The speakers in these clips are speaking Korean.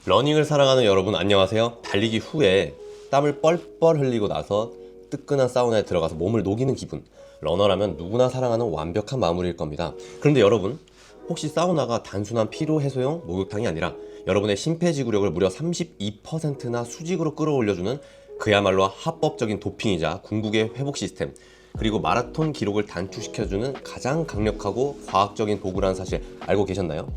러닝을 사랑하는 여러분 안녕하세요. 달리기 후에 땀을 뻘뻘 흘리고 나서 뜨끈한 사우나에 들어가서 몸을 녹이는 기분, 러너라면 누구나 사랑하는 완벽한 마무리일 겁니다. 그런데 여러분, 혹시 사우나가 단순한 피로 해소용 목욕탕이 아니라 여러분의 심폐지구력을 무려 32%나 수직으로 끌어올려주는 그야말로 합법적인 도핑이자 궁극의 회복 시스템, 그리고 마라톤 기록을 단축시켜주는 가장 강력하고 과학적인 도구라는 사실 알고 계셨나요?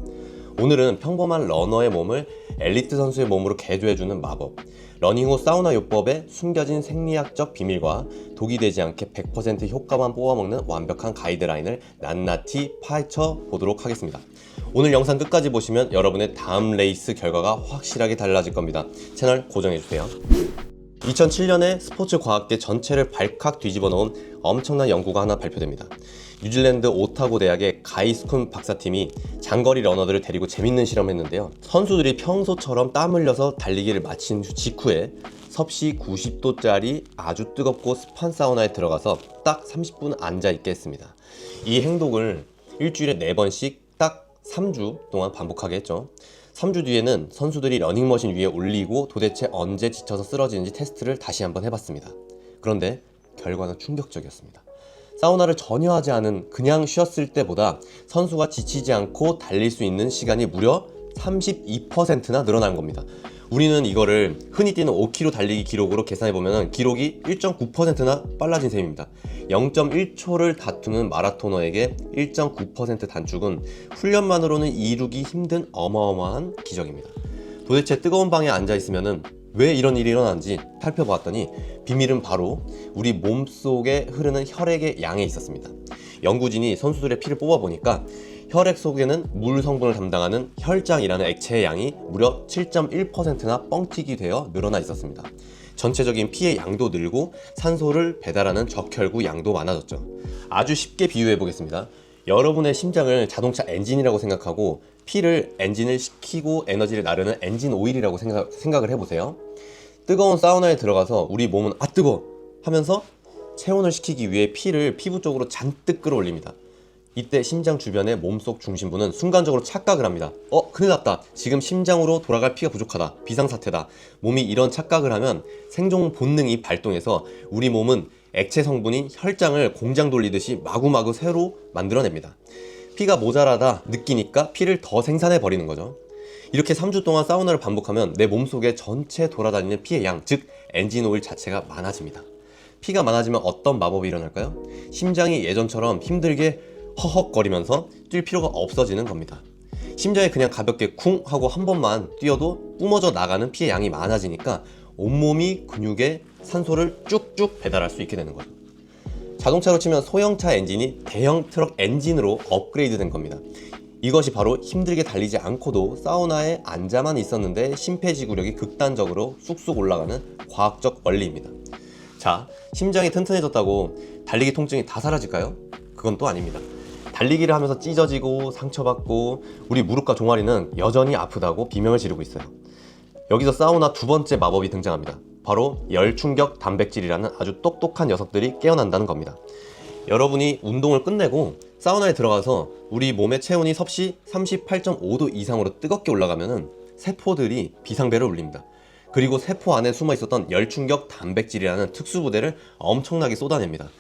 오늘은 평범한 러너의 몸을 엘리트 선수의 몸으로 개조해주는 마법, 러닝 후 사우나 요법의 숨겨진 생리학적 비밀과 독이 되지 않게 100% 효과만 뽑아먹는 완벽한 가이드라인을 낱낱이 파헤쳐 보도록 하겠습니다. 오늘 영상 끝까지 보시면 여러분의 다음 레이스 결과가 확실하게 달라질 겁니다. 채널 고정해주세요. 2007년에 스포츠 과학계 전체를 발칵 뒤집어 놓은 엄청난 연구가 하나 발표됩니다. 뉴질랜드 오타고 대학의 가이스쿤 박사팀이 장거리 러너들을 데리고 재밌는 실험을 했는데요. 선수들이 평소처럼 땀 흘려서 달리기를 마친 직후에 섭씨 90도짜리 아주 뜨겁고 습한 사우나에 들어가서 딱 30분 앉아있게 했습니다. 이 행동을 일주일에 4번씩 딱 3주 동안 반복하게 했죠. 3주 뒤에는 선수들이 러닝머신 위에 올리고 도대체 언제 지쳐서 쓰러지는지 테스트를 다시 한번 해봤습니다. 그런데 결과는 충격적이었습니다. 사우나를 전혀 하지 않은 그냥 쉬었을 때보다 선수가 지치지 않고 달릴 수 있는 시간이 무려 32%나 늘어난 겁니다. 우리는 이거를 흔히 뛰는 5km 달리기 기록으로 계산해보면 기록이 1.9%나 빨라진 셈입니다. 0.1초를 다투는 마라토너에게 1.9% 단축은 훈련만으로는 이루기 힘든 어마어마한 기적입니다. 도대체 뜨거운 방에 앉아있으면 왜 이런 일이 일어나는지 살펴보았더니 비밀은 바로 우리 몸속에 흐르는 혈액의 양에 있었습니다. 연구진이 선수들의 피를 뽑아보니까 혈액 속에는 물 성분을 담당하는 혈장이라는 액체의 양이 무려 7.1%나 뻥튀기 되어 늘어나 있었습니다. 전체적인 피의 양도 늘고 산소를 배달하는 적혈구 양도 많아졌죠. 아주 쉽게 비유해 보겠습니다. 여러분의 심장을 자동차 엔진이라고 생각하고 피를 엔진을 식히고 에너지를 나르는 엔진 오일이라고 생각을 해보세요. 뜨거운 사우나에 들어가서 우리 몸은 아 뜨거 하면서 체온을 식히기 위해 피를 피부 쪽으로 잔뜩 끌어올립니다. 이때 심장 주변의 몸속 중심부는 순간적으로 착각을 합니다. 큰일 났다. 지금 심장으로 돌아갈 피가 부족하다. 비상사태다. 몸이 이런 착각을 하면 생존 본능이 발동해서 우리 몸은 액체 성분인 혈장을 공장 돌리듯이 마구마구 새로 만들어냅니다. 피가 모자라다 느끼니까 피를 더 생산해 버리는 거죠. 이렇게 3주 동안 사우나를 반복하면 내 몸속에 전체 돌아다니는 피의 양, 즉 엔진 오일 자체가 많아집니다. 피가 많아지면 어떤 마법이 일어날까요? 심장이 예전처럼 힘들게 허헉거리면서 뛸 필요가 없어지는 겁니다. 심장이 그냥 가볍게 쿵 하고 한 번만 뛰어도 뿜어져 나가는 피의 양이 많아지니까 온몸이 근육에 산소를 쭉쭉 배달할 수 있게 되는 거죠. 자동차로 치면 소형차 엔진이 대형 트럭 엔진으로 업그레이드 된 겁니다. 이것이 바로 힘들게 달리지 않고도 사우나에 앉아만 있었는데 심폐지구력이 극단적으로 쑥쑥 올라가는 과학적 원리입니다. 자, 심장이 튼튼해졌다고 달리기 통증이 다 사라질까요? 그건 또 아닙니다. 달리기를 하면서 찢어지고 상처받고 우리 무릎과 종아리는 여전히 아프다고 비명을 지르고 있어요. 여기서 사우나 두 번째 마법이 등장합니다. 바로 열충격 단백질이라는 아주 똑똑한 녀석들이 깨어난다는 겁니다. 여러분이 운동을 끝내고 사우나에 들어가서 우리 몸의 체온이 섭씨 38.5도 이상으로 뜨겁게 올라가면 세포들이 비상벨을 울립니다. 그리고 세포 안에 숨어 있었던 열충격 단백질이라는 특수부대를 엄청나게 쏟아냅니다.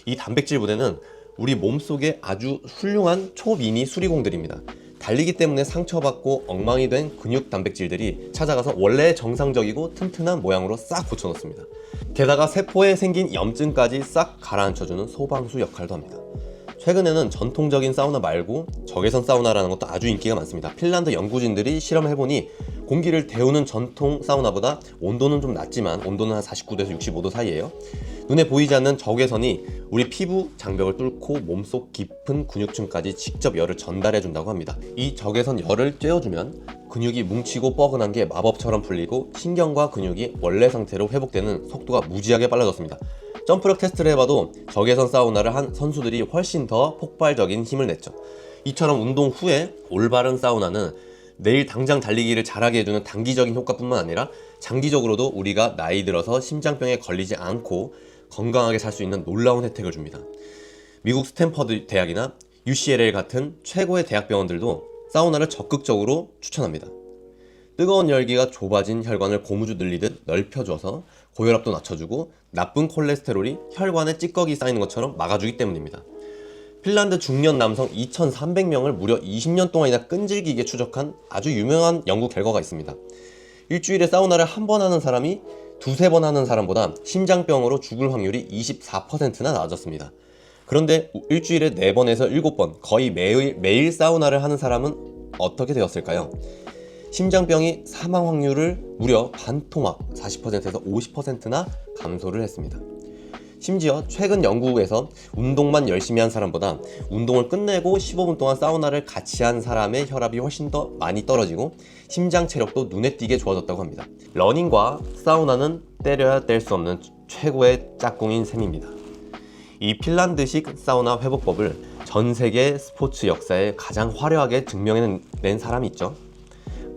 이 단백질 부대는 우리 몸속에 아주 훌륭한 초미니 수리공들입니다. 달리기 때문에 상처받고 엉망이 된 근육 단백질들이 찾아가서 원래 정상적이고 튼튼한 모양으로 싹 고쳐놓습니다. 게다가 세포에 생긴 염증까지 싹 가라앉혀주는 소방수 역할도 합니다. 최근에는 전통적인 사우나 말고 적외선 사우나라는 것도 아주 인기가 많습니다. 핀란드 연구진들이 실험해보니 공기를 데우는 전통 사우나보다 온도는 좀 낮지만 온도는 한 49도에서 65도 사이예요. 눈에 보이지 않는 적외선이 우리 피부 장벽을 뚫고 몸속 깊은 근육층까지 직접 열을 전달해 준다고 합니다. 이 적외선 열을 쬐어주면 근육이 뭉치고 뻐근한 게 마법처럼 풀리고 신경과 근육이 원래 상태로 회복되는 속도가 무지하게 빨라졌습니다. 점프력 테스트를 해봐도 적외선 사우나를 한 선수들이 훨씬 더 폭발적인 힘을 냈죠. 이처럼 운동 후에 올바른 사우나는 내일 당장 달리기를 잘하게 해주는 단기적인 효과뿐만 아니라 장기적으로도 우리가 나이 들어서 심장병에 걸리지 않고 건강하게 살 수 있는 놀라운 혜택을 줍니다. 미국 스탠퍼드 대학이나 UCLA 같은 최고의 대학병원들도 사우나를 적극적으로 추천합니다. 뜨거운 열기가 좁아진 혈관을 고무줄 늘리듯 넓혀줘서 고혈압도 낮춰주고 나쁜 콜레스테롤이 혈관에 찌꺼기 쌓이는 것처럼 막아주기 때문입니다. 핀란드 중년 남성 2,300명을 무려 20년 동안이나 끈질기게 추적한 아주 유명한 연구 결과가 있습니다. 일주일에 사우나를 한 번 하는 사람이 두세 번 하는 사람보다 심장병으로 죽을 확률이 24%나 낮았습니다. 그런데 일주일에 4번에서 7번 거의 매일 사우나를 하는 사람은 어떻게 되었을까요? 심장병이 사망 확률을 무려 반토막 40%에서 50%나 감소를 했습니다. 심지어 최근 연구에서 운동만 열심히 한 사람보다 운동을 끝내고 15분 동안 사우나를 같이 한 사람의 혈압이 훨씬 더 많이 떨어지고 심장 체력도 눈에 띄게 좋아졌다고 합니다. 러닝과 사우나는 때려야 뗄 수 없는 최고의 짝꿍인 셈입니다. 이 핀란드식 사우나 회복법을 전 세계 스포츠 역사에 가장 화려하게 증명해낸 사람이 있죠.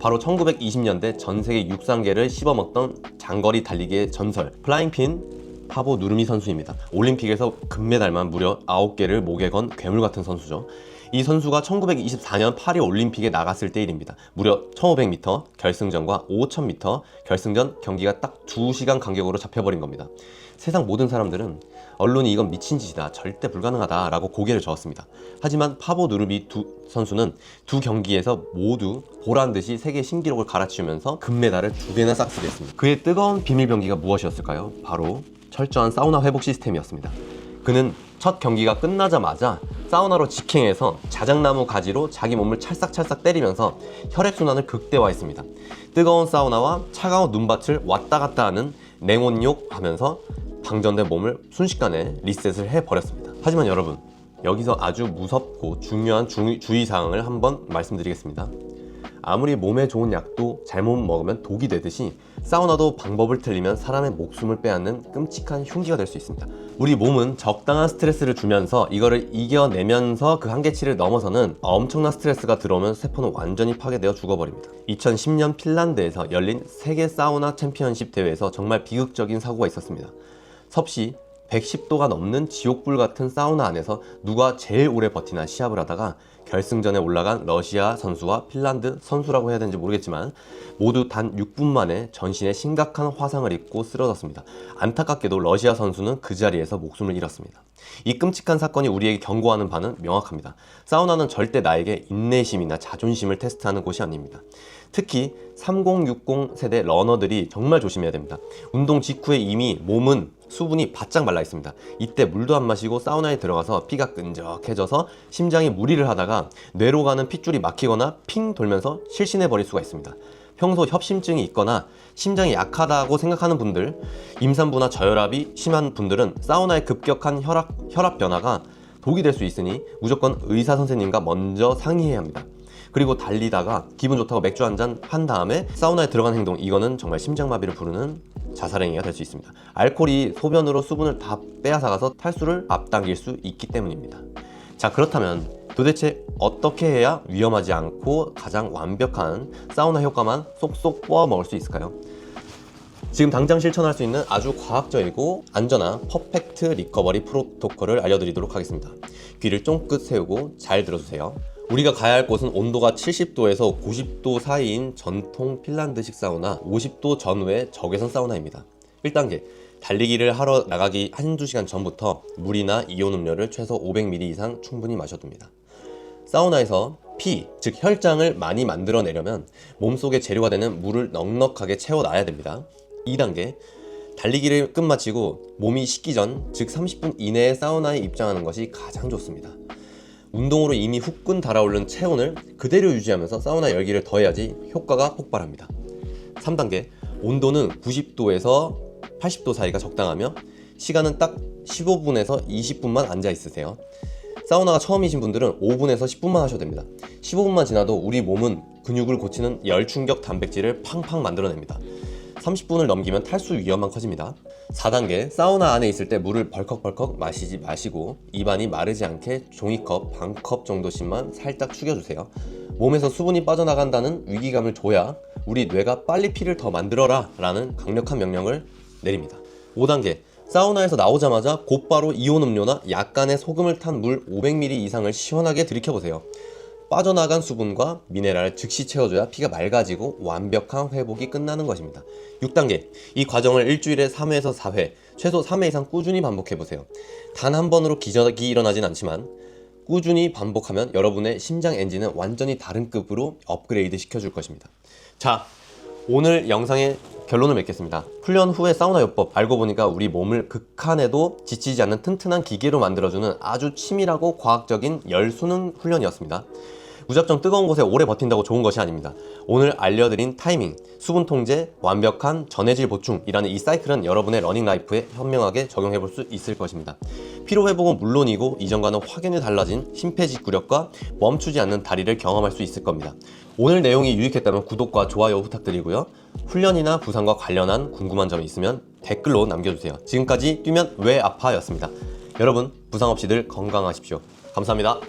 바로 1920년대 전 세계 육상계를 씹어먹던 장거리 달리기의 전설 플라잉핀 파보 누르미 선수입니다. 올림픽에서 금메달만 무려 9개를 목에 건 괴물 같은 선수죠. 이 선수가 1924년 파리 올림픽에 나갔을 때 일입니다. 무려 1500m 결승전과 5000m 결승전 경기가 딱 2시간 간격으로 잡혀버린 겁니다. 세상 모든 사람들은 언론이 이건 미친 짓이다, 절대 불가능하다 라고 고개를 저었습니다. 하지만 파보 누르미 선수는 두 경기에서 모두 보란듯이 세계 신기록을 갈아치우면서 금메달을 2개나 싹쓸이 했습니다. 그의 뜨거운 비밀병기가 무엇이었을까요? 바로 철저한 사우나 회복 시스템이었습니다. 그는 첫 경기가 끝나자마자 사우나로 직행해서 자작나무 가지로 자기 몸을 찰싹찰싹 때리면서 혈액순환을 극대화했습니다. 뜨거운 사우나와 차가운 눈밭을 왔다 갔다 하는 냉온욕 하면서 방전된 몸을 순식간에 리셋을 해버렸습니다. 하지만 여러분, 여기서 아주 무섭고 중요한 주의사항을 한번 말씀드리겠습니다. 아무리 몸에 좋은 약도 잘못 먹으면 독이 되듯이 사우나도 방법을 틀리면 사람의 목숨을 빼앗는 끔찍한 흉기가 될 수 있습니다. 우리 몸은 적당한 스트레스를 주면서 이거를 이겨내면서 그 한계치를 넘어서는 엄청난 스트레스가 들어오면 세포는 완전히 파괴되어 죽어버립니다. 2010년 핀란드에서 열린 세계 사우나 챔피언십 대회에서 정말 비극적인 사고가 있었습니다. 섭씨 110도가 넘는 지옥불 같은 사우나 안에서 누가 제일 오래 버티나 시합을 하다가 결승전에 올라간 러시아 선수와 핀란드 선수라고 해야 되는지 모르겠지만 모두 단 6분 만에 전신에 심각한 화상을 입고 쓰러졌습니다. 안타깝게도 러시아 선수는 그 자리에서 목숨을 잃었습니다. 이 끔찍한 사건이 우리에게 경고하는 바는 명확합니다. 사우나는 절대 나에게 인내심이나 자존심을 테스트하는 곳이 아닙니다. 특히 3060 세대 러너들이 정말 조심해야 됩니다. 운동 직후에 이미 몸은 수분이 바짝 말라 있습니다. 이때 물도 안 마시고 사우나에 들어가서 피가 끈적해져서 심장이 무리를 하다가 뇌로 가는 핏줄이 막히거나 핑 돌면서 실신해 버릴 수가 있습니다. 평소 협심증이 있거나 심장이 약하다고 생각하는 분들, 임산부나 저혈압이 심한 분들은 사우나의 급격한 혈압 변화가 독이 될 수 있으니 무조건 의사 선생님과 먼저 상의해야 합니다. 그리고 달리다가 기분 좋다고 맥주 한잔 한 다음에 사우나에 들어간 행동, 이거는 정말 심장마비를 부르는 자살행위가 될 수 있습니다. 알코올이 소변으로 수분을 다 빼앗아가서 탈수를 앞당길 수 있기 때문입니다. 자, 그렇다면 도대체 어떻게 해야 위험하지 않고 가장 완벽한 사우나 효과만 쏙쏙 뽑아 먹을 수 있을까요? 지금 당장 실천할 수 있는 아주 과학적이고 안전한 퍼펙트 리커버리 프로토콜을 알려드리도록 하겠습니다. 귀를 쫑긋 세우고 잘 들어주세요. 우리가 가야 할 곳은 온도가 70도에서 90도 사이인 전통 핀란드식 사우나 50도 전후의 적외선 사우나입니다. 1단계, 달리기를 하러 나가기 1~2시간 전부터 물이나 이온 음료를 최소 500ml 이상 충분히 마셔둡니다. 사우나에서 피, 즉 혈장을 많이 만들어내려면 몸속에 재료가 되는 물을 넉넉하게 채워놔야 됩니다. 2단계, 달리기를 끝마치고 몸이 식기 전, 즉 30분 이내에 사우나에 입장하는 것이 가장 좋습니다. 운동으로 이미 후끈 달아오른 체온을 그대로 유지하면서 사우나 열기를 더해야지 효과가 폭발합니다. 3단계, 온도는 90도에서 80도 사이가 적당하며 시간은 딱 15분에서 20분만 앉아 있으세요. 사우나가 처음이신 분들은 5분에서 10분만 하셔도 됩니다. 15분만 지나도 우리 몸은 근육을 고치는 열충격 단백질을 팡팡 만들어냅니다. 30분을 넘기면 탈수 위험만 커집니다. 4단계, 사우나 안에 있을 때 물을 벌컥벌컥 마시지 마시고 입안이 마르지 않게 종이컵 반컵 정도씩만 살짝 축여주세요. 몸에서 수분이 빠져나간다는 위기감을 줘야 우리 뇌가 빨리 피를 더 만들어라 라는 강력한 명령을 내립니다. 5단계, 사우나에서 나오자마자 곧바로 이온 음료나 약간의 소금을 탄 물 500ml 이상을 시원하게 들이켜보세요. 빠져나간 수분과 미네랄을 즉시 채워줘야 피가 맑아지고 완벽한 회복이 끝나는 것입니다. 6단계, 이 과정을 일주일에 3회에서 4회, 최소 3회 이상 꾸준히 반복해보세요. 단 한 번으로 기적이 일어나진 않지만 꾸준히 반복하면 여러분의 심장 엔진은 완전히 다른 급으로 업그레이드 시켜줄 것입니다. 자, 오늘 영상의 결론을 맺겠습니다. 훈련 후의 사우나 요법, 알고 보니까 우리 몸을 극한에도 지치지 않는 튼튼한 기계로 만들어주는 아주 치밀하고 과학적인 열수능 훈련이었습니다. 무작정 뜨거운 곳에 오래 버틴다고 좋은 것이 아닙니다. 오늘 알려드린 타이밍, 수분 통제, 완벽한 전해질 보충이라는 이 사이클은 여러분의 러닝 라이프에 현명하게 적용해 볼 수 있을 것입니다. 피로 회복은 물론이고 이전과는 확연히 달라진 심폐지구력과 멈추지 않는 다리를 경험할 수 있을 겁니다. 오늘 내용이 유익했다면 구독과 좋아요 부탁드리고요. 훈련이나 부상과 관련한 궁금한 점이 있으면 댓글로 남겨주세요. 지금까지 뛰면 왜 아파 였습니다. 여러분 부상 없이 늘 건강하십시오. 감사합니다.